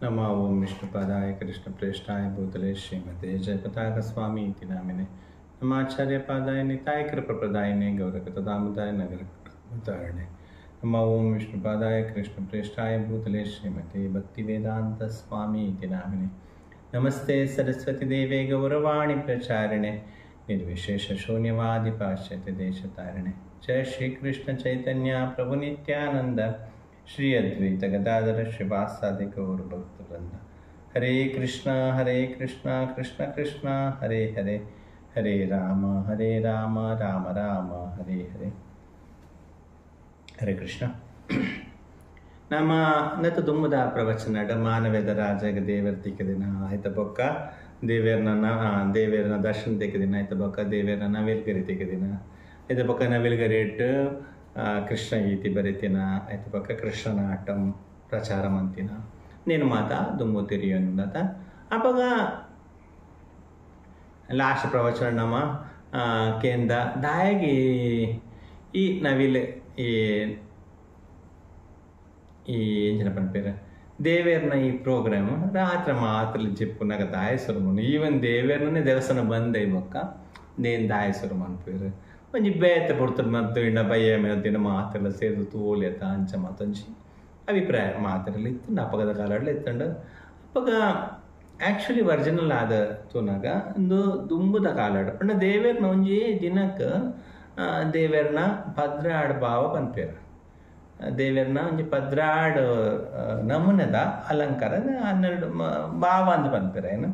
नमः ओं विष्णुपादाय कृष्णप्रेष्ठाय भूतले श्रीमते जयपताकस्वामी इति नामिने नमाचार्यपादाय निताय कृपप्रदायिने गौरकतदामुदाय नगरतारिणे नमः ओं विष्णुपादाय कृष्णप्रेष्ठाय भूतले श्रीमते भक्तिवेदान्तस्वामी इति नामिने नमस्ते सरस्वती देवे गौरवाणी प्रचारिणे निर्विशेषशून्यवादि पाश्चात्य देशतारिणे जय श्री कृष्ण चैतन्य प्रभु नित्यानंद श्री अद्वैत गदाधर श्रीवासादि गौर भक्तवृंद हरे कृष्णा कृष्ण कृष्ण हरे हरे हरे राम राम राम हरे हरे हरे कृष्ण ನಮ್ಮ ನತ್ತು ದುಮ್ಮದ ಪ್ರವಚನ ಮಾನವೇದ ರಾಜಾಗ ದೇವರ ತಿಕ್ಕ ದಿನ ಆಯ್ತ ಬೊಕ್ಕ ದೇವೇರನ ದರ್ಶನ ತಿಕ್ಕ ದಿನ ಆಯ್ತ ಬೊಕ್ಕ ದೇವೇರನ ನವಿಲ್ಗರಿ ತಿಕ್ಕ ದಿನ ಆಯ್ತ ಬೊಕ್ಕ ನವಿಲ್ಗರಿ ಇಟ್ಟು ಕೃಷ್ಣ ಗೀತಿ ಬರೀತಿನ ಆಯ್ತ ಬೊಕ್ಕ ಕೃಷ್ಣನಾಟಂ ಪ್ರಚಾರ ಮಂತಿನ నేను మాత దుమ్ము తిరిగినత అప్పగా లాస్ట్ ప్రవచనమ కేంద దాయగి ఈ నవిల్ ఈ ఏం చెప్పని పేరు ದೇವೇರ್ನ ಈ ಪ್ರೋಗ್ರಾಮ್ ರಾತ್ರಿ ಮಾತ್ರ చెప్పుకున్నాక దాయసురమను ఈవెన్ ದೇವೇರ್ನೇ ದೇವಸ್ಥಾನ ಬಂದ ಇವಾಗ నేను దాయసురం ಅನ್ಪೇರು ಒಂಜಿ ಬೇತೆ ಪುಡ್ತದ ಮತ್ತು ಇಂಡ ಬಯ್ಯ ಮೇಲ್ತಿನ ಮಾತೆಲ್ಲ ಸೇರಿದು ತೋಲೆತ ಅಂಚ ಮಾತೊಂಜಿ ಅಭಿಪ್ರಾಯ ಮಾತೆಲ್ಲ ಇತ್ತು ಅಪ್ಪಗದ ಕಾಲಾಡ್ಲ ಇತ್ತಂಡು ಅಪ್ಪಗ ಆ್ಯಕ್ಚುಲಿ ಒರಿಜಿನಲ್ ಆದ ತೂನಾಗ ಒಂದು ದುಂಬುದ ಕಾಲಾಡ ಪಂಡ ದೇವೇರ್ನ ಒಂಜಿ ದಿನಕ್ಕೆ ದೇವೇರ್ನ ಪದ್ರಾಡ್ ಭಾವ ಪನ್ಪೇರು ದೇವೇರ್ನ ಒಂಜಿ ಪದ್ರಾಡ್ ನಮೂನೆದ ಅಲಂಕಾರ 12 ಭಾವ ಅಂದ್ ಪನ್ಪೇರ ಏನು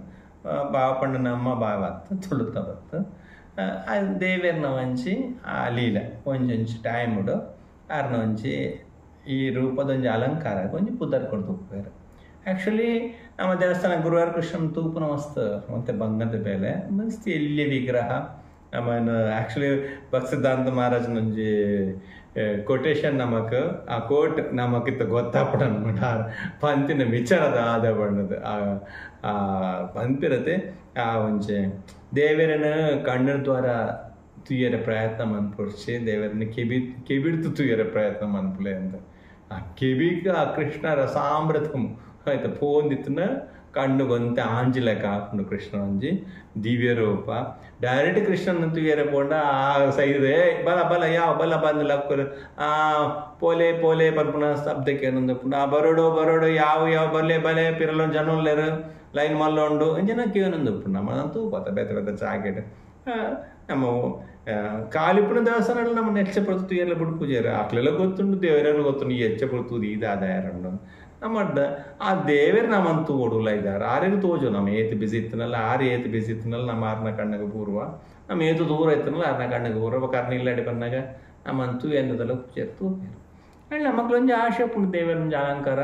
ಭಾವ ಪಂಡ ನಮ್ಮ ಭಾವ ಅತ್ತ ತುಳುತ್ತ ಬತ್ತು ದೇವೇರ್ನ ಒಂಜಿ ಆ ಲೀಲ ಒಂಜೊಂಜಿ ಟೈಮುಡು ಆರ್ನ ಒಂಜಿ ಈ ರೂಪದೊಂಜಿ ಅಲಂಕಾರ ಒಂಜಿ ಪುದರ್ ಕೊಡ್ದು ಉಪ್ಪೇರು ಆ್ಯಕ್ಚುಲಿ ನಮ್ಮ ದೇವಸ್ಥಾನ ಗುರುವಾರ ಕೃಷ್ಣನ ತೂಪುನ ಮಸ್ತ್ ಮತ್ತೆ ಬಂಗದ ಬೇಲೆ ಮಸ್ತ್ ಎಲ್ಲಿ ವಿಗ್ರಹ ನಮ್ಮನ್ನು ಆ್ಯಕ್ಚುಲಿ ಭಕ್ಸಿದ್ಧಾಂತ ಮಹಾರಾಜನೊಂಜಿ ಕೊಟೇಶನ್ ನಮಕ್ ಆ ಕೋಟ್ ನಮಕಿತ್ತ ಗೊತ್ತಾಪಡ ಅನ್ಬಿಟ್ಟು ಪಂತಿನ ವಿಚಾರದ ಆದ ಬಣ್ಣದ ಆ ಪಂಪಿರತೆ ಆ ಒಂಚೆ ದೇವೇರನ ಕಣ್ಣ ದ್ವಾರ ತುಯ್ಯರ ಪ್ರಯತ್ನ ಮನ್ಪೊಡ್ಸಿ ದೇವರನ್ನ ಕೆಬಿಡ್ತು ತುಯ್ಯರ ಪ್ರಯತ್ನ ಮನ್ಪುಲೆ ಅಂತ ಆ ಕೆಬಿಗ ಆ ಕೃಷ್ಣ ರಸಾಮೃತಮ್ ಆಯ್ತಾ ಪೋಂದಿತ್ತನ ಕಣ್ಣು ಗೊಂತೆ ಆಂಜಿಲೆಕ್ಕ ಹಾಕೊಂಡು ಕೃಷ್ಣ ಒಂಜಿ ದಿವ್ಯ ರೂಪ ಡೈರೆಕ್ಟ್ ಕೃಷ್ಣನ ತುಯ್ಯರ ಪೋಂಡ ಆ ಸೈದೆ ಬಲ ಬಲ ಯಾವ ಬಲ ಬಂದು ಲಕ್ಕರು ಆ ಪೋಲೆ ಪೋಲೆ ಪನ್ಪುನ ಶಬ್ದಕ್ಕೆ ಏನೊಂದು ಪುನಃ ಬರೋಡು ಯಾವ ಬಲೆ ಬಲೆ ಪಿರಲು ಜನರು ಲೈನ್ ಮಲ್ಲೊಂಡು ಜನಕ್ಕೆ ಏನೊಂದು ಪುನಃ ನಮ್ಮಂತೂ ಪತ್ತ ಬೇತ ಜಾಕೆಟ್ ನಮ್ಮ ಕಾಲಿಪುನ ದೇವಸ್ಥಾನ ನಮ್ಮ ಹೆಚ್ಚಪಡ್ತು ತುಯ್ಯಲ್ಲ ಬಿಡು ಪೂಜೆರು ಅಕ್ಲೆಲ್ಲ ಗೊತ್ತುಂಡು ದೇವರೆಲ್ಲ ಗೊತ್ತುಂಡು ಹೆಚ್ಚಪಡ್ತುದು ಇದಾದಾಯರಂಡು ನಮ್ಮಡ್ಡ ಆ ದೇವೇರು ನಮ್ಮಂತೂ ಓಡುಲ್ಲ ಇದ್ದಾರೆ ಆರಿಗೆ ತೋಜು ನಮ್ಮ ಏತು ಬಿಸಿ ಇತ್ತನಲ್ಲ ಏತು ಬಿಸಿ ಇತ್ತನಲ್ಲ ನಮ್ಮ ಆರ್ನ ಕಣ್ಣಗೆ ಪೂರ್ವ ನಮ್ಮ ಏತು ದೂರ ಇತ್ತನಲ್ಲ ಆರ್ನ ಕಣ್ಣಗೆ ಪೂರ್ವ ಕರ್ನ ಇಲ್ಲಾಡಿ ಬಂದಾಗ ನಮ್ಮಂತೂ ಎನ್ನದಲ್ಲ ಪೂಜೆರು ತೂಪೇರು ಅಲ್ಲ ನಮಗೊಂದು ಆಶೆ ಪುಣ್ಣ ದೇವರೊಂದು ಅಲಂಕಾರ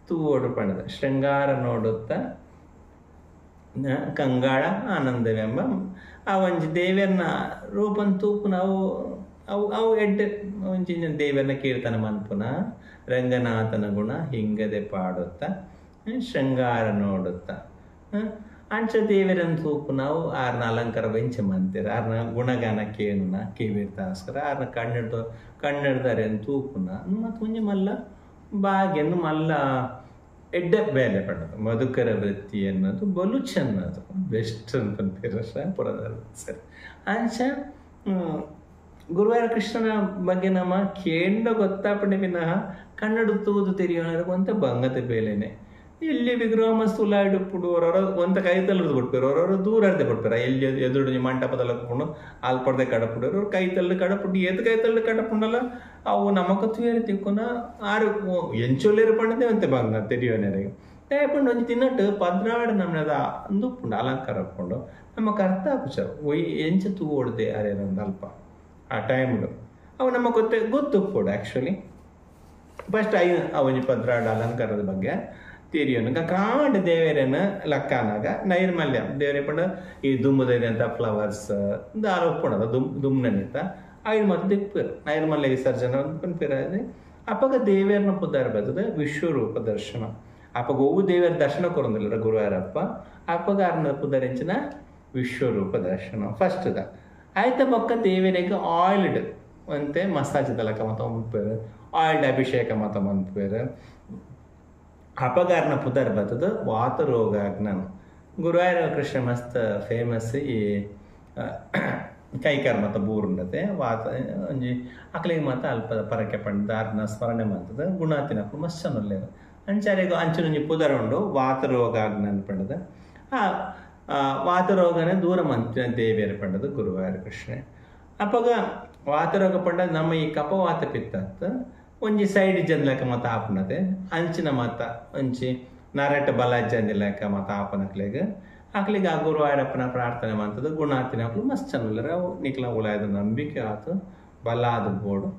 ತೂ ಓಡು ಪಣ್ಣದ ಶೃಂಗಾರ ನೋಡುತ್ತಾ ಕಂಗಾಳ ಆನಂದವೆಂಬ ಆ ಒಂಜಿ ದೇವೇರ್ನ ರೂಪನ್ ತೂಪು ನಾವು ಅವು ಎಡ್ಡೆ ಒಂಜಿ ದೇವೇರ್ನ ಕೀರ್ತನ ಮನ್ಪುನ ರಂಗನಾಥನ ಗುಣ ಹಿಂಗದೆ ಪಾಡುತ್ತಾ ಶೃಂಗಾರ ನೋಡುತ್ತಾ ಅಂಚ ದೇವರನ್ನು ತೂಪು ನಾವು ಆರ್ನ ಅಲಂಕಾರ ವೆಂಚ ಮಂತೀರ ಆರ್ನ ಗುಣಗಾನ ಕೇಳುನ ಕಿವಿರ್ತಾಸ್ಕರ ಆರ್ನ ಕಣ್ಣಿಡ್ದಾರೆ ತೂಪುನ ಮತ್ತು ಒಂಜಿ ಮಲ್ಲ ಬಾಗಿಯನ್ನು ಮಲ್ಲ ಎಡ್ಡೆ ಬೇಲೆ ಪಡೋದು ಮಧುಕರ ವೃತ್ತಿ ಅನ್ನೋದು ಬಲು ಚೆನ್ನದು ಬೆಸ್ಟ್ ಅನ್ಕೊಂತೀರ ಪುರದ ಸರಿ ಅಂಚ ಗುರುವಾರ ಕೃಷ್ಣನ ಬಗ್ಗೆ ನಮ್ಮ ಕೇಂದ್ರ ಗೊತ್ತಾಪಣೆ ವಿನಃ ಕನ್ನಡ ತೂದು ತೆರೆಯೋಣ ಅಂತ ಬಂಗದ ಬೇಲೆನೆ ಇಲ್ಲಿ ವಿಗ್ರಹ ಮಸ್ತ್ ಉಲಾಡಿಪ್ಪುಡು ಅವರವರ ಒಂತ ಕೈತಲ್ಲದು ಬಿಡ್ಪೇರು ಅವರವರು ದೂರ ಅರ್ದೆ ಬಿಡ್ಪೇರ ಎಲ್ಲಿ ಎದುರು ಮಂಟಪದಲ್ಲಿ ಹಾಕೊಂಡು ಆಲ್ಪಡ್ದೆ ಕಡಪುಡು ಅವ್ರು ಕೈತಲ್ಲಿ ಕಡಪುಟ್ಟು ಏತ್ ಕೈತಲ್ಲಿ ಕಡಪುಂಡಲ್ಲ ಅವು ನಮಕತ್ತು ಬೇರೆ ತಿಕ್ಕೊನ ಆರು ಎಂಚೊಲ್ಲೇರು ಪಣ್ಣದೆ ಅಂತೆ ಬಂಗ ತೆರೆಯೋನೆರೆಗೆ ಟೈಪಂಡು ಒಂಜಿ ತಿನ್ನಟ್ಟು ಪದ್ರಾಡ ನಮ್ಮದ ಅಂದುಪ್ಪುಂಡು ಅಲಂಕಾರ ಹಾಕೊಂಡು ನಮಕ್ ಅರ್ಥ ಆಗುಚ ಎಂಚ ತೂ ಓಡ್ದೆ ಅರೇನೊಂದು ಅಲ್ಪ ಆ ಟೈಮ್ಡು ಅವು ನಮ್ಮ ಗೊತ್ತುಪ್ಪೋಡು ಆ್ಯಕ್ಚುಲಿ ಫಸ್ಟ್ ಅವನಿ ಪದ್ರಾಡ ಅಲಂಕಾರದ ಬಗ್ಗೆ ತಿರಿಯೋನು ಕಾಂಡ ದೇವರೇನ ಲಕ್ಕನಾಗ ನೈರ್ಮಲ್ಯ ದೇವರೇ ಪಂಡ ಈ ದುಮ್ಮದಲ್ಲಿ ಅಂತ ಫ್ಲವರ್ಸ್ ದಾರ ಒಪ್ಪುಣದ ದುಮ್ನನಿತ ಐದು ಮತ್ತೆ ದಿಕ್ಪೇರು ನೈರ್ಮಲ್ಯ ವಿಸರ್ಜನೆ ಪನ್ಪೇರ ಅಪ್ಪಗ ದೇವೇರ್ನ ಪುದಾರ ಬರ್ತದೆ ವಿಶ್ವರೂಪ ದರ್ಶನ ಅಪ್ಪಗ ಹೂವು ದೇವರ ದರ್ಶನ ಕೊರೊಂದಿಲ್ಲ ಗುರುವಾರಪ್ಪ ಅಪ್ಪಗ ಅರ್ನ ಪುದರಿಂಚಿನ ವಿಶ್ವರೂಪ ದರ್ಶನ ಫಸ್ಟ್ದ ಆಯ್ತ ಪಕ್ಕ ದೇವರಿಗೆ ಆಯಿಲ್ಡ್ ಅಂತೆ ಮಸಾಜ್ ತಲಕ ಮತ ಮುಂದ್ಪೇರು ಆಯಿಲ್ಡ್ ಅಭಿಷೇಕ ಮತ ಮುಂದ್ಪೇರು ಅಪಗಾರನ ಪುದರ್ ಬರ್ತದ ವಾತ ರೋಗಾಗ್ನನು ಗುರುವಾರ ಕೃಷ್ಣ ಮಸ್ತ್ ಫೇಮಸ್ ಈ ಕೈಕಾರ್ ಮತ ಬೂರುಂಡತೆ ವಾತ ಒಂಜಿ ಅಕ್ಲಿಗೆ ಮಾತ ಅಲ್ಪ ಪರಕೆ ಪಂಡ ದಾರ್ನ ಸ್ಮರಣೆ ಮಾಡ್ತದ ಗುಣಾತಿನಕ್ಕೂ ಮಸ್ತ್ ಚೆನ್ನಲ್ಲೇರು ಅಂಚಾರಿಗೆ ಅಂಚನೊಂಜಿ ಪುದರ ಉಂಡು ವಾತ ರೋಗಾಗ್ನನ್ ಪಂಡದ ಆ ವಾತ ರೋಗನೇ ದೂರ ಮಂತಿನ ದೇವಿಯರು ಪಂಡದು ಗುರುವಾರ ಕೃಷ್ಣ ಅಪ್ಪಗ ವಾತ ರೋಗ ಪಂಡ ನಮ್ಮ ಈ ಕಪವಾತ ಪಿತ್ತ ಒಂಜಿ ಸೈಡ್ ಜನ್ಲಕ ಮತ ಆಪನತೆ ಅಂಚಿನ ಮತ ಒಂಚಿ ನರಟ ಬಲಜ್ಜಂದಿಲಕ ಮತ ಆಪನಕ್ಲೆಗ್ ಅಕ್ಲಿಗೆ ಆ ಗುರುವಾರಪ್ಪನ ಪ್ರಾರ್ಥನೆ ಮಾಡ್ತದ ಗುಣಾತಿನಕ್ಲು ಮಸ್ತ್ ಚೆನ್ನಲ್ಲರ ಅವು ನಿಕ್ಲ ಉಳಾಯದ ನಂಬಿಕೆ ಆತು ಬಲಾದ ಬೋಡು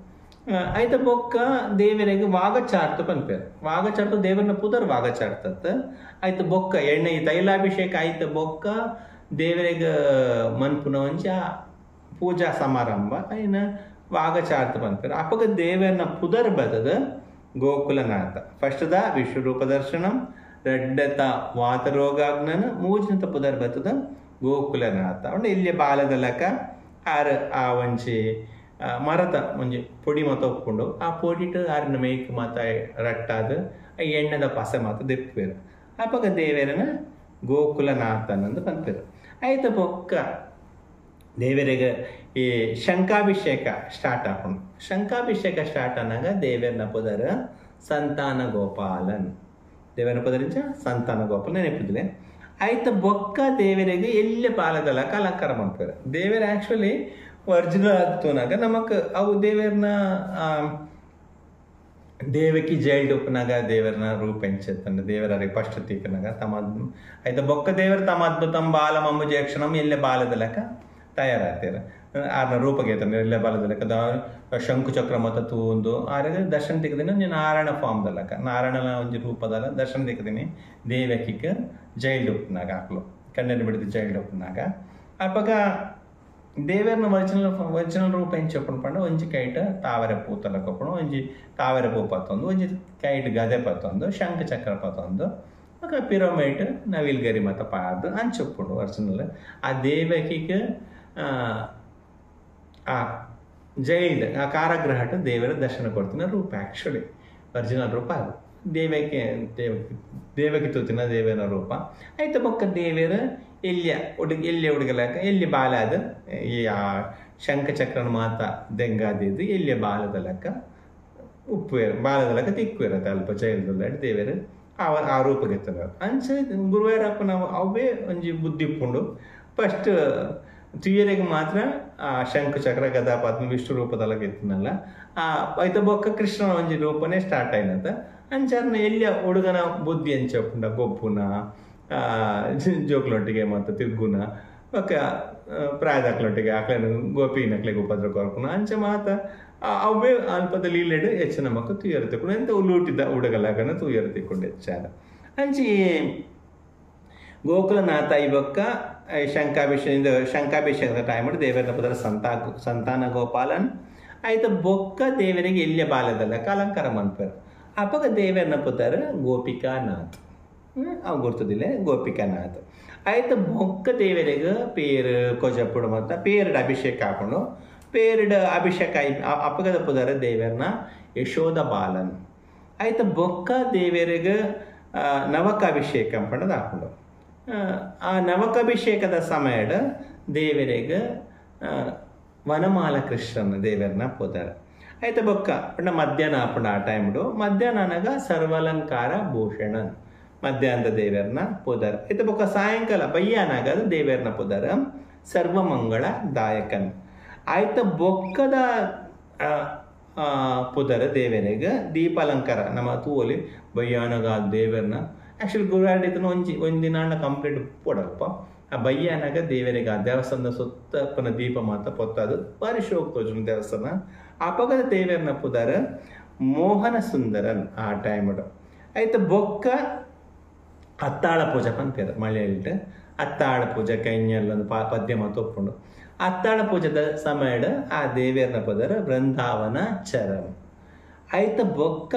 ಐತ ಬೊಕ್ಕ ದೇವರಿಗೆ ವಾಗಚಾರ್ತು ಪನ್ಪೇರು ವಾಗಚಾರ್ತು ದೇವರನ್ನ ಪುದರ್ ವಾಗಚಾರ್ತತ್ ಐತ ಬೊಕ್ಕ ಎಣ್ಣೆ ತೈಲಾಭಿಷೇಕ ಐತ ಬೊಕ್ಕ ದೇವರಿಗೆ ಮನ್ಪುನ ಒಂಚ ಪೂಜಾ ಸಮಾರಂಭ ಐನ ವಾಗಚಾರ್ತು ಪನ್ಪೇರು ಅಪ್ಪಗ ದೇವರನ್ನ ಪುದರ್ ಬದದ ಗೋಕುಲನಾಥ ಫಸ್ಟ್ದ ವಿಶ್ವರೂಪ ದರ್ಶನಂ ರೆಡ್ಡತ ವಾತರೋಗಾಗ್ನನ ಮೂಜಿನತ ಪುದರ್ ಬತ್ತದ ಗೋಕುಲನಾಥ ಅವನು ಇಲ್ಲಿ ಬಾಲದಲಕ ಆರು ಆ ಒಂಚಿ ಮರದ ಒಂಜಿ ಪೊಡಿ ಮಾತ ಒಪ್ಕೊಂಡು ಆ ಪೊಡಿಟ್ ಆರಿನ ಮೇಯ್ಕ್ ಮಾತ ರಟ್ಟಾದ ಆ ಎಣ್ಣೆದ ಪಸ ಮಾತ ದೆಪ್ಪೇರು ಅಪ್ಪಗ ದೇವರನ ಗೋಕುಲನಾಥನಂದು ಪನ್ಪೇರು ಆಯ್ತ ಬೊಕ್ಕ ದೇವರಿಗೆ ಈ ಶಂಕಾಭಿಷೇಕ ಸ್ಟಾರ್ಟ್ ಆಪುಂಡು ಶಂಕಾಭಿಷೇಕ ಸ್ಟಾರ್ಟ್ ಆನಾಗ ದೇವರನ ಪುದರ ಸಂತಾನ ಗೋಪಾಲನ್ ದೇವರನ ಪುದರಿಂಚ ಸಂತಾನ ಗೋಪಾಲನ್ ನೆನಪಿದ್ರೆ ಆಯ್ತ ಬೊಕ್ಕ ದೇವರಿಗೆ ಎಲ್ಲಿ ಪಾಲದಲಕ ಅಲಂಕಾರ ಮಾಡ್ತಾರೆ ದೇವರ ಆಕ್ಚುಲಿ ಒರಿಜಿನಲ್ ಆತುನಾಗ ನಮಕ್ ಅವು ದೇವರನ ದೇವಕಿ ಜೈಲ್ಡ್ ಉಪ್ಪನಾಗ ದೇವರನ ರೂಪ ಎಂಚತ್ತಂಡ ದೇವರಿಗೆ ಫಸ್ಟ್ ತೀಕನಾಗ ತಮ್ಮ ಆಯ್ತ ಬೊಕ್ಕ ದೇವರ ತಮ್ಮ ಅದ್ಭುತಂ ಬಾಲ ಮಮ್ಮು ಜಯಕ್ಷಣಂ ಎಲ್ಲೇ ಬಾಲದಲಕ ತಯಾರಾಗ್ತಾರೆ ಆರ್ನ ರೂಪಗೇತಂದ್ರೆ ಎಲ್ಲೇ ಬಾಲದಲಕ ಶಂಕು ಚಕ್ರ ಮತ ತೂಂದು ಆರಿಗೆ ದರ್ಶನ ತೆಗೆದಿನ ನಾರಾಯಣ ಫಾರ್ಮ್ ದಲಕ ನಾರಾಯಣನ ಒಂಜಿ ರೂಪದಲ್ಲ ದರ್ಶನ ತೆಗೆದಿನಿ ದೇವಕಿಕ್ ಜೈಲ್ಡ್ ಉಪ್ಪನಾಗ ಹಾಕ್ಲು ಕಣ್ಣಲ್ಲಿ ಬಿಡಿದ ಜೈಲ್ಡ್ ಉಪ್ಪನಾಗ ಅಪ್ಪಗ ದೇವರನ ಒರಿಜಿನಲ್ ರೂಪ ಎಂಚಪ್ಪಣ ಪಂಡ ಒಂಜಿ ಕೈಟ್ ತಾವರೆ ಪೂತಲ ಕೊಪ್ಪಣ ಒಂಜಿ ತಾವರೆ ಪೂ ಪತ್ತೊಂದು ಒಂಜಿ ಕೈಟ್ ಗದೆ ಪತ್ತೊಂದು ಶಂಖ ಚಕ್ರ ಪತ್ತೊಂದು ಪಿರಮಿಡ್ ನವಿಲ್ಗರಿ ಮತ ಪಾರ್ದು ಅಂಚೊಪ್ಪುಂಡು ಒರಿಜಿನಲ್ ಆ ದೇವಕಿಗೆ ಆ ಜೈಲ್ಡ್ ಆ ಕಾರಾಗೃಹಟ ದೇವರ ದರ್ಶನ ಕೊಡ್ತಿನ ರೂಪ ಆ್ಯಕ್ಚುಲಿ ಒರಿಜಿನಲ್ ರೂಪ ಅದು ದೇವಕಿ ತೂತಿನ ದೇವರ ರೂಪ ಆಯ್ತು ಬೊಕ್ಕ ದೇವರ ಎಲ್ಲಿ ಹುಡುಗಲಾಕ ಎಲ್ಲಿ ಬಾಲ ಅದು ಈ ಆ ಶಂಖ ಚಕ್ರನ ಮಾತ ದೆಂಗಾದಿದ್ದು ಎಲ್ಲಿ ಬಾಲದಲಕ ಉಪ್ಪು ಬಾಲದಲಕ ತಿಕ್ಕು ಇರತ್ತೆ ಅಲ್ಪ ಜೈಲ್ದಲ್ಲ ದೇವರು ಆ ರೂಪಗೆತ್ತದ ಅಂಚ ಗುರುವಾರಪ್ಪ ನಾವು ಅವೇ ಒಂಜಿ ಬುದ್ಧಿ ಇಪ್ಪುಂಡು ಫಸ್ಟ್ ತುಯ್ಯರಿಗೆ ಮಾತ್ರ ಆ ಶಂಖ ಚಕ್ರ ಗದಾ ಪದ್ಮ ವಿಷ್ಣು ರೂಪದಲ್ಲ ಎತ್ತಿನಲ್ಲ ಆ ಐತ ಬೊಕ್ಕ ಕೃಷ್ಣನ ಒಂಜಿ ರೂಪನೇ ಸ್ಟಾರ್ಟ್ ಆಯ್ನದ ಅಂಚಾರ್ನ ಎಲ್ಲಿಯ ಹುಡುಗನ ಬುದ್ಧಿ ಅಂಚಪ್ಪುಂಡ ಗೊಬ್ಬುನ ಜೋಕ್ಲೊಟ್ಟಿಗೆ ಮತ್ತು ತಿರ್ಗುನ ಒಕ್ಕ ಪ್ರಾಯದಾಕ್ಲೊಟ್ಟಿಗೆ ಆಕ್ಲೇನು ಗೋಪಿನಕ್ಲೆಗೆ ಉಪದ್ರ ಕೊರ್ಪುನ ಅಂಚ ಮಾತ ಅವೇ ಅಲ್ಪದ ಲೀಲೆಡ್ ಹೆಚ್ಚಿನ ಮಕ್ಕಳು ತುಯ್ಯರು ತಿಕ್ಕೊಂಡು ಎಂತ ಉಲ್ಲೂಟಿದ್ದ ಹುಡುಗಲಾಗನ ತುಯ್ಯರು ತಿಕ್ಕೊಂಡು ಹೆಚ್ಚಾದ ಅಂಚಿ ಗೋಕುಲನಾಥ ಇವಕ್ಕ ಶಂಕಾಭಿಷೇಕದ ಟೈಮ್ ದೇವರ ಪದರ ಸಂತಾನ ಗೋಪಾಲನ್ ಆಯ್ತು ಬೊಕ್ಕ ದೇವರಿಗೆ ಎಲ್ಲಿಯ ಬಾಲದಲ್ಲಕ ಅಲಂಕಾರ ಮಾಡ್ತಾರೆ ಅಪ್ಪಗ ದೇವರನ ಪುದರ ಗೋಪಿಕಾನಾಥ್ ಅವು ಗುರ್ತದಿಲ್ಲ ಗೋಪಿಕಾನಾಥ್ ಆಯ್ತು ಬೊಕ್ಕ ದೇವರಿಗೆ ಪೇರು ಕೊಜಪ್ಪುಡು ಮತ್ತು ಪೇರಡ್ ಅಭಿಷೇಕ ಹಾಕೊಂಡು ಪೇರಡ್ ಅಭಿಷೇಕ ಅಪ್ಪಗದ ಪುದರ ದೇವರನ ಯಶೋಧ ಬಾಲನ್ ಆಯ್ತು ಬೊಕ್ಕ ದೇವರಿಗೆ ನವಕಾಭಿಷೇಕ ಪಂಡದ ಹಾಕೊಂಡು ಆ ನವಕಾಭಿಷೇಕದ ಸಮಯದ ದೇವರಿಗೆ ವನಮಾಲ ಕೃಷ್ಣನ ದೇವರನ ಪುದರ ಆಯ್ತು ಬೊಕ್ಕ ಪಂಡ ಮಧ್ಯಾಹ್ನ ಆಪುಂಡ ಆ ಟೈಮ್ಡು ಮಧ್ಯಾಹ್ನ ಅನಗ ಸರ್ವಾಲಂಕಾರ ಭೂಷಣನ್ ಮಧ್ಯಾಹ್ನದ ದೇವರನ ಪುದರ ಆಯ್ತು ಬೊಕ್ಕ ಸಾಯಂಕಾಲ ಬಯ್ಯಾನಾಗ ಅದು ದೇವರನ ಪುದರ ಸರ್ವಮಂಗಳ ದಾಯಕನ್ ಆಯ್ತು ಬೊಕ್ಕದ ಪುದರ ದೇವರಿಗೆ ದೀಪಾಲಂಕಾರ ನಮ್ಮ ತೂವಲಿ ಬಯ್ಯಾನಾಗ ದೇವರನ ಆ್ಯಕ್ಚುಲಿ ಗುರುವಾರಡಿತನ ಒಂದಿನ ಕಂಪ್ಲೀಟ್ ಪೊಡಲ್ಪ ಆ ಬಯ್ಯಾನಾಗ ದೇವರಿಗೆ ಆ ದೇವಸ್ಥಾನದ ಸುತ್ತಪ್ಪನ ದೀಪ ಮಾತ ಪೊತ್ತದು ಭಾರಿ ಶೋಕ್ ತೋಜನ ದೇವಸ್ಥಾನ ಅಪಗದ ದೇವರನ ಪುದರ ಮೋಹನ ಸುಂದರನ್ ಆ ಟೈಮ್ಡು ಆಯ್ತು ಬೊಕ್ಕ ಅತ್ತಾಳ ಪೂಜೆ ಪಂಪೇರು ಮಳೆಯಲ್ಲಿಟ್ಟು ಅತ್ತಾಳ ಪೂಜೆ ಕೈನ್ಯಲ್ಲೊಂದು ಪದ್ಯ ಮಾತು ಒಪ್ಪುಂಡು ಅತ್ತಾಳ ಪೂಜದ ಸಮಯದ ಆ ದೇವರನ ಪದರ ಬೃಂದಾವನ ಚರಂ ಆಯ್ತು ಬೊಕ್ಕ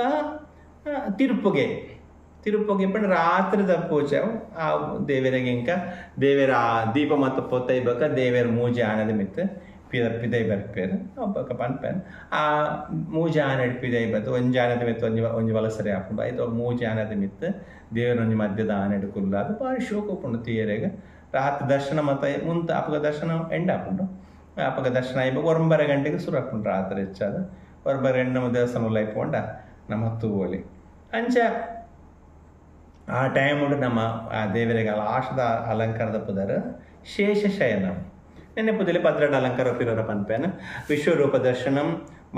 ತಿರುಪುಗೆ ಪಂಡ ರಾತ್ರಿದ ಪೂಜೆ ಆ ದೇವರಿಗೆ ಇಂಕ ದೇವರ ದೀಪ ಮತ್ತು ಪೊತ್ತ ಇಬ್ಬಕ ದೇವರ ಮೂಜೆ ಆನದ ಮಿತ್ತು ಪಿದೈ ಬರ್ಪೇರು ಒಬ್ಬ ಪನ್ಪೇನು ಆ ಮೂಜಿ ಆನೆಡ್ ಪಿದೈ ಬತ್ತು ಒಂಜಿ ಆನೆದ ಮಿತ್ತು ಒಂಜಿ ವಲಸರಿ ಹಾಕೊಂಡು ಆಯ್ತು ಮೂಜಿ ಆನೆದ ಮಿತ್ತು ದೇವರ ಒಂಜಿ ಮಧ್ಯದ ಆನೆಡ್ ಕುಲ್ಲ ಅದು ಭಾರಿ ಶೋಕ ಉಪ್ಪುಂಡು ತೀಯರೆಗೆ ರಾತ್ರಿ ದರ್ಶನ ಮತ್ತು ಮುಂತ ಅಪಗ ದರ್ಶನ ಎಂಡ್ ಹಾಕೊಂಡು ಅಪಗ ದರ್ಶನ ಆಯ್ಬೇಕು 9:30 ಗಂಟೆಗೆ ಶುರು ಹಾಕೊಂಡು ರಾತ್ರಿ ಹೆಚ್ಚಾದ 9:30 ಗಂಟೆ ನಮ್ಮ ದೇವಸ್ಥಾನ ಲೈಪೊಂಡ ನಮ್ಮ ಹತ್ತು ಬೋಲಿ ಅಂಚ ಆ ಟೈಮ್ ಉಂಡು ನಮ್ಮ ಆ ದೇವರಿಗೆ ಲಾಸ್ಟ್ದ ಅಲಂಕಾರದ ಪುದರ್ ಶೇಷಶಯನ ನೆನ್ನೆ ಪುದಲಿ 12 ಅಲಂಕಾರ ಪಿರೋರ ಪನ್ಪೇನ ವಿಶ್ವರೂಪ ದರ್ಶನಂ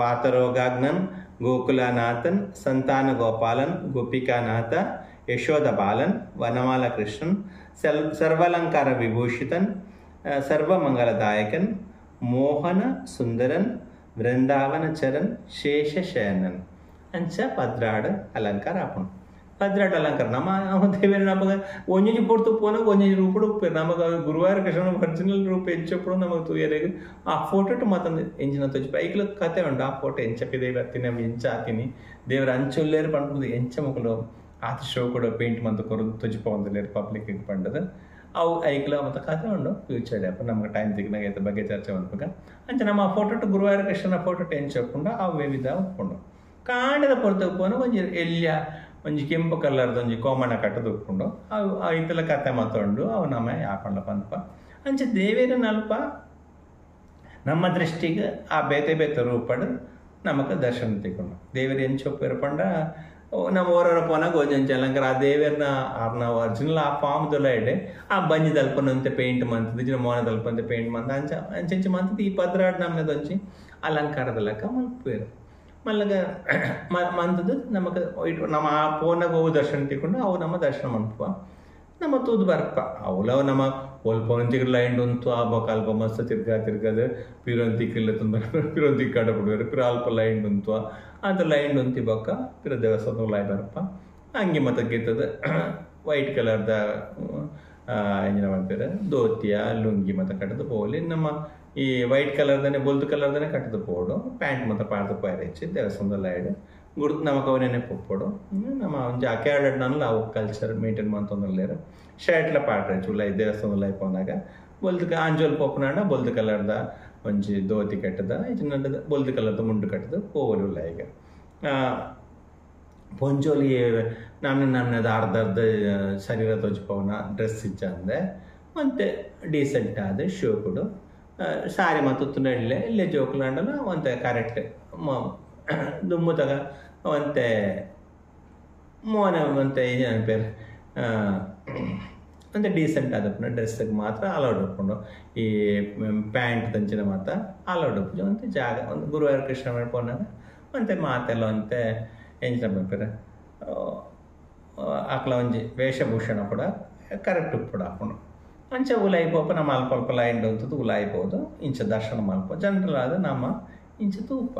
ವಾತರೋಗಾಗ್ನನ್ ಗೋಕುಲನಾಥನ್ ಸಂತಾನ ಗೋಪಾಲನ್ ಗೋಪಿಕಾನಾಥ ಯಶೋಧ ಬಾಲನ್ ವನಮಾಲ ಕೃಷ್ಣನ್ ಸರ್ವಾಲಂಕಾರ ವಿಭೂಷಿತನ್ ಸರ್ವಮಂಗಲದಾಯಕನ್ ಮೋಹನ ಸುಂದರನ್ ವೃಂದಾವನ ಚರನ್ ಶೇಷಶಯನನ್ ಅಂಚ 12 ಅಲಂಕಾರ ಆಪುಂಡು 12 ಅಲಂಕಾರ ನಮ್ಮ ದೇವೇರ ನಮಗೆ ಒಂಜಿ ಪೊರ್ತು ಪೋನಾಗ ಒಂಜಿ ರೂಪಡು ಉಪ್ಪೇರು ನಮಗೆ ಗುರುವಾರ ಕೃಷ್ಣ ಒರಿಜಿನಲ್ ರೂಪ ಎಂಚప్పుడు ನಮಗೆ ತೂಯರೆಗೆ ಆ ಫೋಟೋ ಮತ್ತೊಂದು ಎಂಚಿನ ತೊಚ್ಚಿ ಐಕ್ಲ ಕತೆ ಉಂಟು ಆ ಫೋಟೋ ಎಂಚಪ್ಪಿದೆ ಬರ್ತೀನಿ ನಮ್ಗೆ ಎಂಚ ಹಾಕಿನಿ ದೇವರ ಅಂಚೊಲ್ಲೇರು ಪಂಡ್ಬೋದು ಎಂಚ ಮಕ್ಕಳು ಆತ ಶೋ ಕೂಡ ಪೇಂಟ್ ಮಂತ್ ಕೊರೋದು ತೊಚ್ಚಿಪೋಂದಿಲ್ಲೇರು ಪಬ್ಲಿಕ್ಗೆ ಪಂಡದು ಅವು ಐಕ್ಲ ಮತ್ತು ಕತೆ ಉಂಡು ಫ್ಯೂಚರ್ ಅಪ್ಪ ನಮ್ಗೆ ಟೈಮ್ ತೆಗಿನಾಗ ಇದ್ರ ಬಗ್ಗೆ ಚರ್ಚೆ ಮಾಡ್ಬೇಕು ಅಂಚ ನಮ್ಮ ಫೋಟೋ ಗುರುವಾರ ಕೃಷ್ಣನ ಫೋಟೋ ಎಂಚಪ್ಕೊಂಡು ಅವು ವಿವಿಧ ಉಪ್ಕೊಂಡು ಕಾಂಡದ ಪೊರ್ತಕ್ಕೆ ಪೋನ ಒಂಜಿ ಎಲ್ಯ ಒಂಜಿ ಕೆಂಪು ಕಲರ್ದ ಒಂಜಿ ಕೋಮಣ ಕಟ್ಟದು ಉಪ್ಕೊಂಡು ಅವು ಐತಲ ಕತೆ ಮಾತಾಡು ಅವು ನಮ್ಮ ಯಾಕೊಂಡ ಪಂಪ ಅಂಚ ದೇವೇರ ನಲ್ಪ ನಮ್ಮ ದೃಷ್ಟಿಗೆ ಆ ಬೇತೆ ಬೇತೆ ರೂಪಡು ನಮಗೆ ದರ್ಶನ ತೆಗೊಂಡು ದೇವರು ಎಂಚೊಪ್ಪೇರು ಪಂಡ ನಮ್ಮ ಓರರ ಪೋನಾಗ ಒಂಜಿ ಅಲಂಕಾರ ಆ ದೇವೇರ್ನ ನಾವು ಒರಿಜಿನಲ್ ಆ ಫಾರ್ಮ್ದೆಲ್ಲ ಇಡೆ ಆ ಬಂಜಿ ತಲ್ಪನಂತೆ ಪೇಂಟ್ ಮಂತದ್ದು ಇಜಿನ ಮೋನ ತಲ್ಪಂತೆ ಪೇಂಟ್ ಮಂತ ಅಂಚ ಅಂಚೆಂಚು ಮಂತದ್ದು ಈ 12 ನಮ್ಮದೊಂಚಿ ಅಲಂಕಾರದ ಲೆಕ್ಕ ಮಲ್ಪೇರು ಮಲ್ಲಗ ಮಂತದ್ದು ನಮಗೆ ನಮ್ಮ ಆ ಫೋನಾಗ ಹೋಗಿ ದರ್ಶನ ತಿಳ್ಕೊಂಡು ಅವು ನಮ್ಮ ದರ್ಶನ ಮನ್ಪ ನಮ್ಮ ತೂದು ಬರ್ಪ ಅವಲವು ನಮ್ಮ ಒಲ್ಪೊಂತಿಗೆ ಲೈನ್ ಉಂಟು ಆ ಬೊಕ್ಕ ಅಲ್ಪ ಮಸ್ತ್ ತಿರ್ಗದು ಪಿರೊಂತಿಕ್ಕಿಲ್ಲ ತುಂಬ ಪಿರೊಂತಿಕ್ ಕಾಟ ಬಿಡುವರು ಪಿರ ಅಲ್ಪ ಲೈನ್ ಉಂಟು ಅದು ಲೈನ್ ಉಂತಿ ಬೊಕ್ಕ ಪಿರ ದೇವಸ್ಥಾನ ಲೈ ಬರ್ಪ ಹಂಗೆ ಮತ್ತೆ ಗೆತ್ತದ ವೈಟ್ ಕಲರ್ದ ಎಂಜಿನ ಮಾಡ್ತಾರೆ ಧೋತಿಯ ಲುಂಗಿ ಮತ್ತೆ ಕಟ್ಟದು ಪೋಲಿ ನಮ್ಮ ಈ ವೈಟ್ ಕಲರ್ದನೆ ಬೊಲ್ದು ಕಲರ್ದನೆ ಕಟ್ಟದು ಪೋಡು ಪ್ಯಾಂಟ್ ಮತ್ತೆ ಪಾಡ್ದು ಪಾಯರ್ ಹೆಚ್ಚಿ ದೇವಸ್ಥಾನದ ಲೈಡ್ ಗುರುತು ನಮಗೆ ಅವನೇನೆ ಪೊಪ್ಪೋಡು ನಮ್ಮ ಒಂದು ಅಕ್ಯಾಡಡ್ನಲ್ಲ ಅವು ಕಲ್ಚರ್ ಮೇಂಟೈನ್ ಮಾಡ್ತೊಂದಿಲ್ಲೇರು ಶರ್ಟ್ಲ ಪಾಡ್ರೆ ಚೂಲ ಈ ದೇವಸ್ಥಾನದ ಲೈಫ್ ಬಂದಾಗ ಬೊಲ್ದು ಆಂಜೋಲ್ ಪೊಪ್ಪನಾಡ ಬೊಲ್ದು ಕಲರ್ದ ಒಂಜಿ ಧೋತಿ ಕಟ್ಟದ ಇದು ಬೊಲ್ದು ಕಲರ್ದ ಮುಂಡು ಕಟ್ಟದು ಪೋವಲಿಲ್ಲ ಈಗ ಪೊಂಚೋಲಿ ನಮ್ಮದ ಅರ್ಧ ಶರೀರ ತೋಚಿಪವನ ಡ್ರೆಸ್ ಇಚ್ಚ ಅಂದೆ ಮತ್ತೆ ಡೀಸೆಂಟ್ ಆದ ಶೂ ಕೊಡು ಸಾರಿ ಮತ್ತು ನಡಲೆ ಇಲ್ಲೇ ಜೋಕುಲಾಂಡಲ್ಲ ಒಂತೆ ಕರೆಕ್ಟ್ ದುಮ್ಮು ತಗ ಒಂತೆ ಮೋನ ಒಂತೆ ಏನು ಪೇರು ಒಂತೆ ಡೀಸೆಂಟ್ ಆದಪ್ಪನ ಡ್ರೆಸ್ಸಿಗೆ ಮಾತ್ರ ಅಲೌಡ್ ಹಾಕ್ಕೊಂಡು ಈ ಪ್ಯಾಂಟ್ ದಂಚಿನ ಮಾತ್ರ ಅಲೌಡ್ ಹಾಕ್ಕೊಂಡು ಒಂತೆ ಜಾಗ ಒಂದು ಗುರುವಾರ ಕೃಷ್ಣ ಮಾಡ್ಕೊಂಡಾಗ ಒಂತೆ ಮಾತೆಲ್ಲ ಒಂತೆ ಎಂಚಿನ ಬರ್ಪೇರ ಅಕ್ಲ ಒಂಜಿ ವೇಷಭೂಷಣ ಕೂಡ ಕರೆಕ್ಟ್ ಕೂಡ ಹಾಕೊಂಡು ಅಂಚ ಉಲಾಯಿ ಪೋಪ ನಮ್ಮ ಅಲ್ಪ ಅಲ್ಪ ಲೈನ್ ಅಂತದ್ದು ಉಲಾಯಿಬೋದು ಇಂಚ ದರ್ಶನ ಮಲ್ಪ ಜನರಲ್ ಆದ ನಮ್ಮ ಇಂಚ ತೂಪ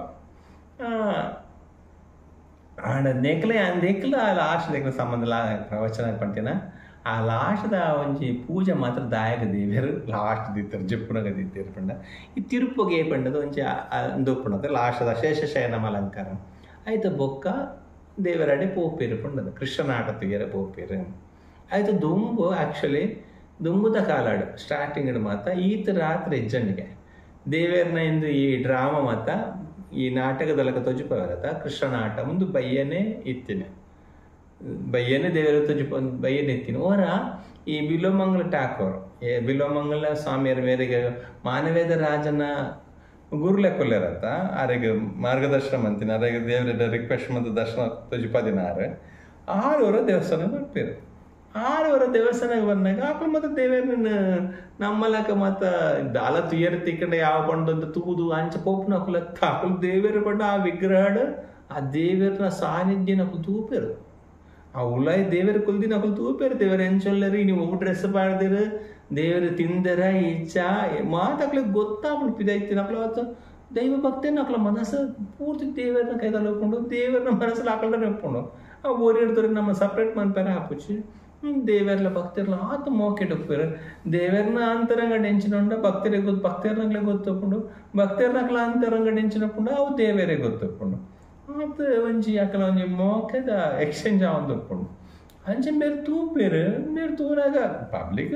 ಆಂಡ ನೆಕ್ಲೆ ನೆಕ್ಲ ಲಾಸ್ಟ್ ನೆಕ್ಲ ಸಂಬಂಧ ಪ್ರವಚನ ಪಂಟಿನ ಆ ಲಾಸ್ಟ್ದ ಒಂಜಿ ಪೂಜೆ ಮಾತ್ರ ದಾಯಕ ದೇವಿಯರು ಲಾಸ್ಟ್ ದಿತ್ತರು ಜಪ್ಪುನಗ ದಿತ್ತೇರು ಪಂಡ ಈ ತಿರುಪುಗೆ ಪಂಡದ ಒಂಜಿ ಅಂದುಪುಣದ ಲಾಸ್ಟ್ದ ಶೇಷಶಯನಮ ಅಲಂಕಾರ ಆಯ್ತು ಬೊಕ್ಕ ದೇವರಡೆ ಪೋಪೇರು ಪಂಡದ ಕೃಷ್ಣನಾಟ ತೆಗೆರ ಪೋಪೇರು ಆಯ್ತು ದುಂಬು ಆ್ಯಕ್ಚುಲಿ ದುಂಬುದ ಕಾಲಾಡು ಸ್ಟಾರ್ಟಿಂಗ್ ಮಾತ ಈತ ರಾತ್ರಿ ಹೆಜ್ಜನಿಗೆ ದೇವೇರ್ನ ಇಂದು ಈ ಡ್ರಾಮಾ ಮಾತ ಈ ನಾಟಕದಲ್ಲಕ ತೊಜಿಪವರತ ಕೃಷ್ಣನಾಟ ಮುಂದು ಬಯ್ಯನೇ ಇತ್ತಿನ ಬಯ್ಯನೇ ದೇವರ ತೊಜಿಪ ಬಯ್ಯನೇ ಇತ್ತಿನ ಓರ ಈ ಬಿಲೋಮಂಗಲ ಠಾಕೋರ್ ಬಿಲೋಮಂಗಲ ಸ್ವಾಮಿಯರ ಮೇರೆಗೆ ಮಾನವೇದ ರಾಜನ ಗುರುಲೆಕ್ಕೊಲ್ಲರತ್ತ ಆರೆಗೆ ಮಾರ್ಗದರ್ಶನ ಅಂತೀನಿ ಆರೆಗೆ ದೇವರ ರಿಕ್ವೆಸ್ಟ್ ಮತ್ತು ದರ್ಶನ ತೊಜಿಪದಿನ ಆರವರ ದೇವಸ್ಥಾನ ಬರ್ಪೇರು ಆರವರ ದೇವಸ್ಥಾನಕ್ಕೆ ಬಂದಾಗ ಆಕಳು ಮತ್ತು ದೇವೇರನ್ನ ನಮ್ಮಲಕ ಮತ್ತು ದಾಲ ತುಯ್ಯರ ತಿಕ್ಕಂಡ ಯಾವ ಬಂಡು ತೂದು ಅಂಚ ಪೋಪನ ಅಕ್ಕಲ ಆಕಳು ದೇವೇರ ಬಂಡ ಆ ವಿಗ್ರಹಡ್ ಆ ದೇವೇರನ ಸಾನ್ನಿಧ್ಯ ಅಕ್ಕಳು ತೂಪೇರು ಆ ಉಲಾಯಿ ದೇವರ ಕುಲ್ದಿನ ಅಕ್ಕಳು ತೂಪೇರು ದೇವರ ಎಂಚೊಲ್ಲರಿ ನೀವು ಡ್ರೆಸ್ ಬಾಡ್ದಿರು ದೇವರು ತಿಂದರ ಇಚ್ಛ ಮಾತಾಕ್ಲಿಕ್ಕೆ ಗೊತ್ತಾಗ್ಬಿಟ್ಟು ಪಿದೈತಿ ಅಕ್ಕಳ ಅವತ್ತು ದೈವ ಭಕ್ತಿಯನ್ನು ಅಕ್ಕಳ ಮನಸ್ಸು ಪೂರ್ತಿ ದೇವರನ್ನ ಕೈದಲ್ಲಿ ಹೋಗ್ಕೊಂಡು ದೇವರನ್ನ ಮನಸ್ಸಲ್ಲಿ ಹಾಕೊಂಡ್ರೆ ಹೋಗ್ಕೊಂಡು ಆ ಓರಿಡ್ತಾರೆ ನಮ್ಮ ಸಪ್ರೇಟ್ ಮನ್ಪೇರ ಹಾಪುಚ್ಚಿ ದೇವರ್ಲ ಭಕ್ತಿರ್ಲ ಆತ ಮೋಕೆಟ್ ಹೋಗ್ತಾರೆ ದೇವರನ್ನ ಅಂತರಂಗ ನೆಂಚಿನೊಂಡ ಭಕ್ತರಿಗೆ ಗೊತ್ತು ಭಕ್ತಿರ್ನಗ್ಲೆ ಗೊತ್ತೊಪ್ಕೊಂಡು ಭಕ್ತಿರ್ನಗ್ಲ ಅಂತರಂಗ ನೆಂಚಿನೊಪ್ಕೊಂಡು ಅವು ದೇವರೇ ಗೊತ್ತೊಪ್ಕೊಂಡು ಆತ ಒಂಜಿ ಅಕ್ಕಲ ಒಂಜಿ ಮೋಕೆದ ಎಕ್ಸ್ಚೇಂಜ್ ಆವಂದು ಒಪ್ಕೊಂಡು ಅಂಚೆ ಮೇರೆ ತೂಪೇರು ಮೇರೆ ತೂನಾಗ ಪಬ್ಲಿಕ್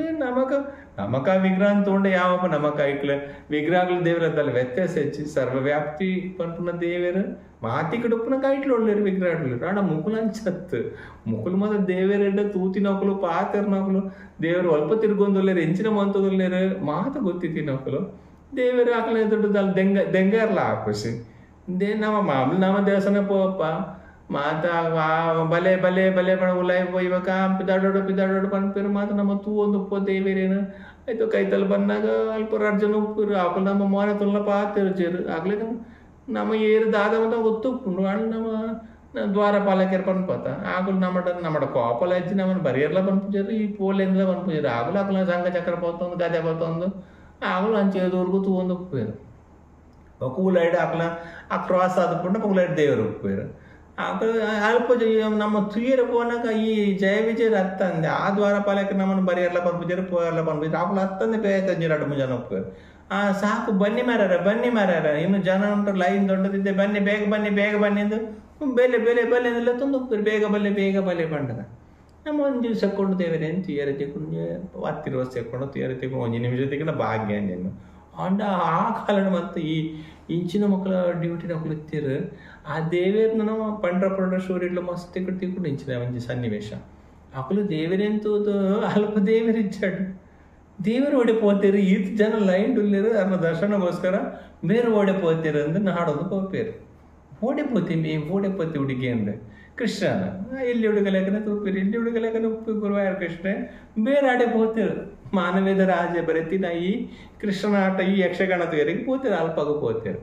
ನಮಕ ವಿಗ್ರಹ ತಗೊಂಡೆ ಯಾವಪ್ಪ ನಮಕ ಐಕ್ಲ ವಿಗ್ರಹಗಳು ದೇವರದ್ದಲ್ಲ ವ್ಯತ್ಯಾಸ ಹೆಚ್ಚಿ ಸರ್ವವ್ಯಾಪ್ತಿ ಪನ್ಪುನ ದೇವೇರು ಮಾತಿ ಕಡುಪುನ ಕೈಟ್ಲು ಒಳ್ಳೆರು ವಿಗ್ರಹಗಳು ಆಡ ಮುಕುಲು ಅಂಚತ್ತು ಮುಕುಲು ಮಾತ್ರ ದೇವೇರೆಡ್ಡ ತೂತಿನೊಕಲು ಪಾತೆರ್ನೊಕಲು ದೇವರು ಅಲ್ಪ ತಿರ್ಗೊಂದೊಲ್ಲೇರು ಎಂಚಿನ ಮಂತದೊಲ್ಲೇರು ಮಾತ ಗೊತ್ತಿತ್ತಿನೊಕಲು ದೇವರು ಆಕಲ ದೊಡ್ಡದಲ್ಲಿ ದೆಂಗಾರ್ಲ ಹಾಕುಸಿ ನಮ್ಮ ಮಾಮೂಲು ನಮ್ಮ ದೇವಸ್ಥಾನ ಪೋಪ್ಪ ಮಾತ ಬಲೆ ಬಲೆ ಬಲೆ ಪಣ ಉಲಾಯ್ ಇವಾಗ ಪಿದಾಡೋಡು ಪನ್ಪೇರು ಮಾತ ನಮ್ಮ ತೂ ಒಂದು ಉಪ್ಪು ದೇವೇರೇನು ಆಯ್ತು ಕೈತಲ್ ಬಂದಾಗ ಅಲ್ಪ ರಾಜ್ಯನ ಉಪ್ಪಿರು ಆಕಲು ನಮ್ಮ ಮೋನೆ ತುಲ್ಲ ಪಾತಿರ್ಜೇರು ಆಗ್ಲೇ ನಮ್ಮ ಏರು ದಾದವಂತ ಒತ್ತುಪ್ಪುಂಡು వాళ్ళు ನಮ್ಮ ದ್ವಾರಪಾಲಕರು ಪನ್ಪತ ఆకులు నమ్మడ కోపలు వచ్చి నమ్మని బరియర్లా పనిపించారు ఈ పోలు ఎందులో పనిపించారు ఆకులు సంఘ చక్కెర పోతుంది గదే పోతుంది ఆకులు అంచే దొరుకుతూ పోయారు ఒక ఊలైడ్ ఆ క్రాస్ ఆదుకుంటే ఒక ఊలైడ్ ದೇವರು ಹೋಗ್ಯಾರು ಅಲ್ಪ ನಮ್ಮ ತುಯ್ಯರ ಪೋನಾಗ ಈ ಜಯ ವಿಜಯ ಹತ್ತಂದೆ ಆ ದ್ವಾರಪಾಲಕರು ನಮ್ಮನ್ನು ಬರಿಯರ್ಲ ಪನ್ಪಿಚಾರು ಪೋಯರ್ಲ ಪನ್ಪಿಚಾರು ಆಕಳು ಹತ್ತಂದೆ ಬೇತಂಜಿ 2-3 ಜನ ಹೋಗ್ಯಾರು ಸಾಕು ಬನ್ನಿ ಮಾರಾರ ಇನ್ನು ಜನ ಉಂಟು ಲೈನ್ ದೊಡ್ಡದಿದ್ದೆ ಬನ್ನಿ ಬೇಗ ಬನ್ನಿ ಎಂದು ಬೆಲೆ ಅಂದೆಲ್ಲ ತಂದು ಹೋಗ್ತಾರೆ ಬೇಗ ಬಲೆ ಬಂಡದ ನಮ್ಮ ಒಂದು ದಿವಸ ಕೊಂಡು ದೇವರೇ ಅಂತ ತುಯ್ಯರ ತೆಕೊಂಡು 10 ವರ್ಷ ತೆಕೊಂಡು ತುಯ್ಯರ ತೆಕೊಂಡು 1 ನಿಮಿಷ ತೆಗೊಂಡು ಭಾಗ್ಯ ಅಂದೇನು ಅಂಡ ಆ ಕಾಲನ ಮತ್ತು ಈ ಇಂಚಿನ ಮಕ್ಕಳ ಡ್ಯೂಟಿ ನಕ್ಕಳು ಇತ್ತೀರು ಆ ದೇವೇರ್ನ ನಾವು ಪಂಡ್ರ ಸ್ಟೋರಿಡ್ಲು ಮಸ್ತ್ ತಿಕ್ಕೊಂಡು ಇಂಚಿನ ಒಂಜಿ ಸನ್ನಿವೇಶ ಅಕ್ಕಲು ದೇವರೆಂತೂ ಅಲ್ಪ ದೇವರಿಚ್ಚಾಡು ದೇವರು ಓಡಿಪೋತೀರು ಈತ ಜನ ಲೈನ್ ಉಳ್ಳೇರು ಅನ್ನ ದರ್ಶನಗೋಸ್ಕರ ಬೇರೆ ಓಡಿಪೋತೀರು ಅಂದ್ರೆ ನಾಡೋದು ಪೋಪೇರು ಓಡಿಪೋತಿ ಹುಡುಗಿ ಅಂದ್ರೆ ಕೃಷ್ಣನ ಇಲ್ಲಿ ಹುಡುಗಲೇಖನ ತೂಪಿರು ಇಲ್ಲಿ ಹುಡುಗಲೇಖನ ಉಪ್ಪು ಗುರುವಾರ ಕೃಷ್ಣ ಬೇರೆ ಆಡೆ ಪೋತೀರು ಮಾನವೇದ ರಾಜ ಬರೆತಿನ ಈ ಕೃಷ್ಣನ ಆಟ ಈ ಯಕ್ಷಗಾನ ತಯಾರಿಗೆ ಪೋತೀರು ಅಲ್ಪಗೂ ಪೋತೀರು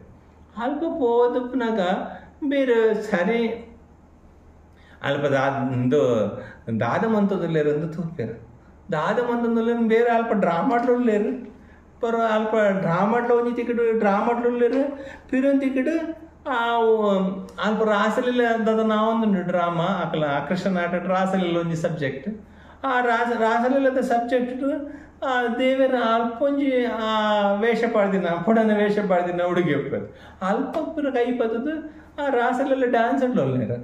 ಅಲ್ಪ ಪೋದಪ್ಪನಾಗ ಬೇರೆ ಸರಿ ಅಲ್ಪ ದಾದಮಂತದಲ್ಲೇರು ಅಂತ ತೂಪೇರು దాదమందులో వేరే అల్ప డ్రామాట్లు లేరు పర్ అల్ప డ్రామాట్లో ಒಂಜಿ ತಿಕ್ಕಡು ಡ್ರಾಮಾట్లు లేరు ಪಿರೊಂದು ತಿಕ್ಕಡು ಅಲ್ಪ ರಾಸಲೀಲೆ ಅಂತ ನಾವೊಂದು ಡ್ರಾಮಾ ಅಕಲ ಕೃಷ್ಣ ಆಟ ರಾಸಲೀಲೆ ಒಂಜಿ ಸಬ್ಜೆಕ್ಟ್ ಆ ರಾಸಲೀಲದ ಸಬ್ಜೆಕ್ಟ್ ದೇವರ ಅಲ್ಪೊಂಜಿ ವೇಷ ಪಾಡ್ದಿನ ಹುಡುಗಿ ಹೋಗ್ತದೆ ಅಲ್ಪ ಪುರ ಕೈ ಪತ್ತದು ಆ ರಾಸಲೀಲೆ ಡ್ಯಾನ್ಸ್ ಉಂಟು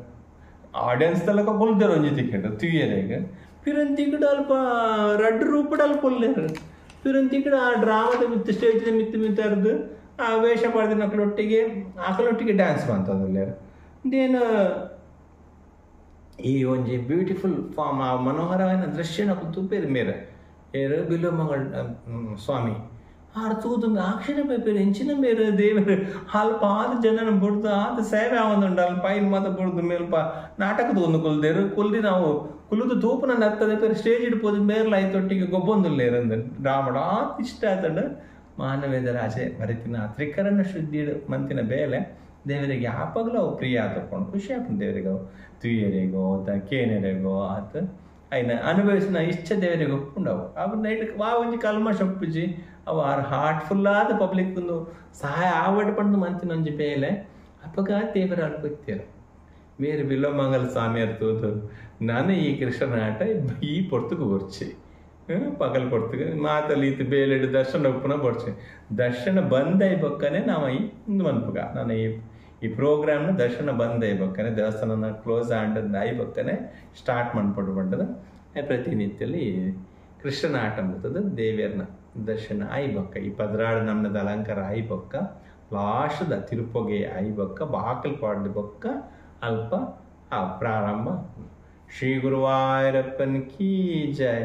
ಆಡಿಯನ್ಸ್ ತಲಕ ಕೊಲ್ದಾರ ಒಂಜಿ ತಿಕ್ಕಡು ತುಯ್ಯರೆಗೆ ಪಿರನ್ ತಿಕ್ಕಡು ಅಲ್ಪ ರಡ್ಡು ರೂಪಡು ಅಲ್ಪ ಕೊಲ್ಲೇರು ಪಿರನ್ ತಿಕ್ಕಡು ಆ ಡ್ರಾಮದ ಸ್ಟೇಜ್ ಮಿತ್ತರ್ದು ಆ ವೇಷ ಪಾಡ್ದಿನ ಆಕಲೊಟ್ಟಿಗೆ ಡ್ಯಾನ್ಸ್ ಮಾಡ್ತದಲ್ಲೇರು ಇದೇನು ಈ ಒಂಜಿ ಬ್ಯೂಟಿಫುಲ್ ಫಾರ್ಮ್ ಆ ಮನೋಹರವಾದ ದೃಶ್ಯ ನಕ್ಕು ತೂಪೇರು ಮೇರೆ ಏರು ಬಿಲ್ಲುಮಂಗಳ ಸ್ವಾಮಿ ಆರು ತೂದು ಆಕ್ಷಣ ಪೇಪೇರು ಎಂಚಿನ ಮೇರೆ ದೇವರು ಅಲ್ಪ ಆದ ಜನನ ಬುಡ್ದು ಆದ ಸೇವೆ ಆವಂದುಂಡು ಅಲ್ಪ ಐನ್ ಮಾತ ಬುಡ್ದು ಮೇಲ್ಪ ನಾಟಕದ ಒಂದು ಕೊಲ್ದೇರು ಕೊಲ್ದಿ ನಾವು ಕುಲಿದು ತೂಪನ ನತ್ತದ ಪೇರು ಸ್ಟೇಜ್ ಇಡ್ಬೋದು ಮೇರ್ಲ ಆಯ್ತೊಟ್ಟಿಗೆ ಗೊಬ್ಬೊಂದುಲ್ಲೇರಂದು ಡ್ರಾಮಡು ಆತ ಇಷ್ಟ ಆತಂಡು ಮಾನವೇದ ರಾಜೆ ಬರಿತಿನ ತ್ರಿಕರಣ ಶುದ್ಧಿ ಮಂತಿನ ಬೇಲೆ ದೇವರಿಗೆ ಯಾವಾಗಲೂ ಅವು ಪ್ರಿಯ ತಕೊಂಡು ಖುಷಿ ಆಗ್ತದೆ ದೇವರಿಗೆ ಅವು ತುಯ್ಯರಿಗೋ ಕೇನೆರೆಗೋ ಆತ అయిన అనుభవించిన ఇష్ట దేవರಿಗೆ ಒಪ್ಕೊಂಡವು ಅವು ನೈಟ್ ಒಂಜಿ ಕಲ್ಮಶ ಒಪ್ಪುಜಿ ಅವು ಆರ್ ಹಾರ್ಟ್ಫುಲ್ ಆದ ಪಬ್ಲಿಕ್ ಒಂದು ಸಹಾಯ ಆವಡ್ ಪಂಡು ಮಂತಿನ ಒಂಜಿ ಬೇಲೆ ಅಪ್ಪಗ ದೇವರ ಅಲ್ಪತ್ತೀರ ಬೇರೆ ಬಿಲ್ಲೋಮಂಗಲ ಸ್ವಾಮಿ ಅರ್ತೋದು ನಾನು ಈ ಕೃಷ್ಣನ ಆಟ ಈ ಪೊರ್ತುಗು ಬರ್ಚಿ ಪಗಲ್ ಪೊರ್ತುಗು ಮಾತಲ್ಲಿ ಈತ ಬೇಲೆಡು ದರ್ಶನ ಒಪ್ಪುನ ಬರ್ಚಿ ದರ್ಶನ ಬಂದೈ ಬಕ್ಕನೆ ನಾವು ಈ ಮನ್ಪುಗ ನಾನು ಈ ಪ್ರೋಗ್ರಾಮ್ನ ದರ್ಶನ ಬಂದೈ ಬಕ್ಕನೆ ದೇವಸ್ಥಾನನ ಕ್ಲೋಸ್ ಆಂಡದ ಐ ಬಕ್ಕನೆ ಸ್ಟಾರ್ಟ್ ಮಾಡ್ಕೊಂಡು ಬಂಡದ ಪ್ರತಿನಿತ್ಯಲ್ಲಿ ಕೃಷ್ಣನ ಆಟ ಬರ್ತದೆ ದೇವಿಯರ್ನ ದರ್ಶನ ಐ ಬಕ್ಕ ಈ ಪದ್ರಾಡು ನಮ್ಮದ ಅಲಂಕಾರ ಐ ಬಕ್ಕ ಲಾಸ್ಟ್ದ ತಿರುಪೊಗೆ ಐ ಬಕ್ಕ ಬಾಕಲ್ ಪಾಡ್ದು ಬಕ್ಕ ಅಲ್ಪ ಪ್ರಾರಂಭ ಶ್ರೀ ಗುರುವಾಯೂರಪ್ಪನ್ ಕೀ ಜಯ.